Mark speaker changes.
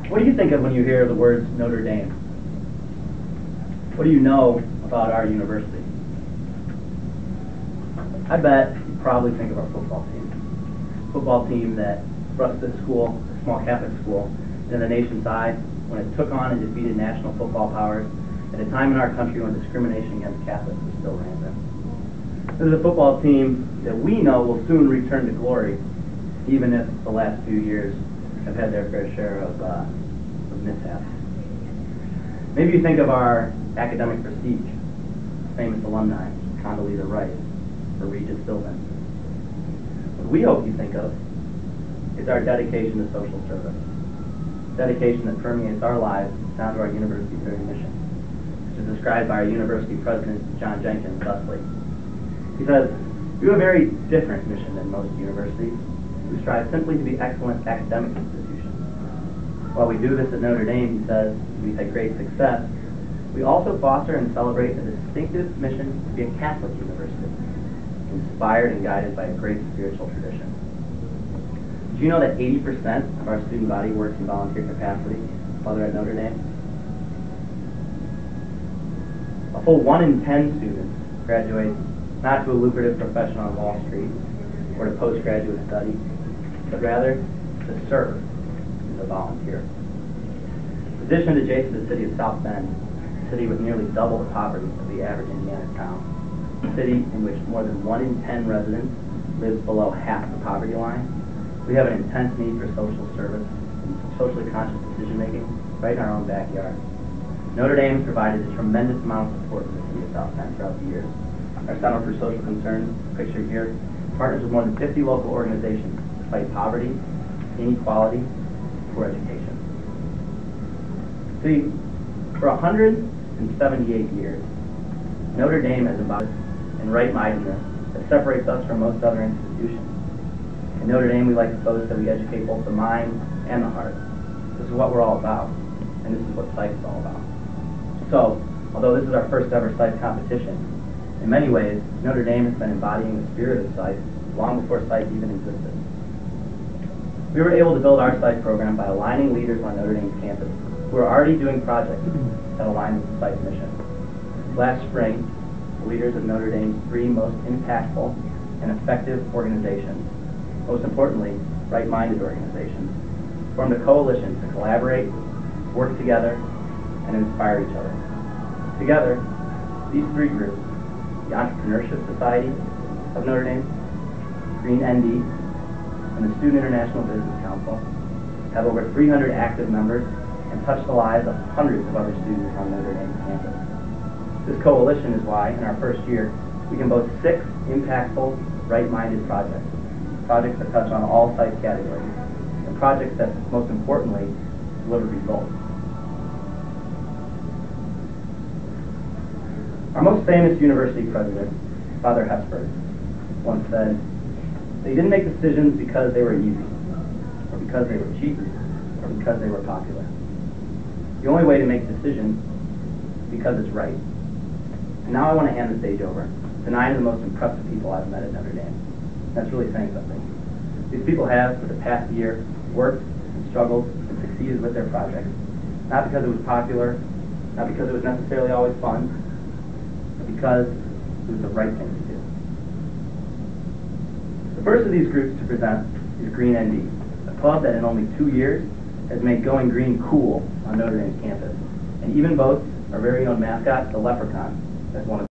Speaker 1: What do you think of when you hear the words Notre Dame? What do you know about our university? I bet you probably think of our football team. Football team that thrust this school, a small Catholic school, into the nation's eyes when it took on and defeated national football powers at a time in our country when discrimination against Catholics was still rampant. This is a football team that we know will soon return to glory, even if the last few years have had their fair share of mishaps. Maybe you think of our academic prestige, famous alumni, Condoleezza Rice, or Regis Philbin. What we hope you think of is our dedication to social service, dedication that permeates our lives down to our university's very mission, which is described by our university president, John Jenkins, thusly. He says, "We have a very different mission than most universities, who strive simply to be excellent academic institutions. While we do this at Notre Dame," he says, "we've had great success. We also foster and celebrate a distinctive mission to be a Catholic university, inspired and guided by a great spiritual tradition." Did you know that 80% of our student body works in volunteer capacity while they're at Notre Dame? A full 1 in 10 students graduate not to a lucrative profession on Wall Street or to postgraduate study, but rather to serve as a volunteer. Positioned adjacent to the city of South Bend, a city with nearly double the poverty of the average Indiana town, a city in which more than 1 in 10 residents lives below half the poverty line, we have an intense need for social service and socially conscious decision-making right in our own backyard. Notre Dame has provided a tremendous amount of support to the city of South Bend throughout the years. Our Center for Social Concerns, pictured here, partners with more than 50 local organizations to fight poverty, inequality, poor education. See, for 178 years, Notre Dame has embodied and right-mindedness that separates us from most other institutions. At Notre Dame, we like to boast that we educate both the mind and the heart. This is what we're all about, and this is what SIFE is all about. So, although this is our first ever SIFE competition, in many ways, Notre Dame has been embodying the spirit of SIFE long before SIFE even existed. We were able to build our SIFE program by aligning leaders on Notre Dame's campus who are already doing projects that align with the SIFE mission. Last spring, the leaders of Notre Dame's 3 most impactful and effective organizations, most importantly, right-minded organizations, formed a coalition to collaborate, work together, and inspire each other. Together, these 3 groups, the Entrepreneurship Society of Notre Dame, Green ND, and the Student International Business Council, have over 300 active members and touch the lives of hundreds of other students on Notre Dame's campus. This coalition is why, in our first year, we can boast 6 impactful, right-minded projects that touch on all SIFE categories, and projects that, most importantly, deliver results. Our most famous university president, Father Hesburgh, once said, "They didn't make decisions because they were easy, or because they were cheap, or because they were popular. The only way to make decisions is because it's right." And now I want to hand the stage over to 9 of the most impressive people I've met at Notre Dame. That's really saying something. These people have, for the past year, worked and struggled and succeeded with their projects, not because it was popular, not because it was necessarily always fun, because it was the right thing to do. The first of these groups to present is Green ND, a club that in only 2 years has made going green cool on Notre Dame's campus, and even boasts our very own mascot, the Leprechaun, as one of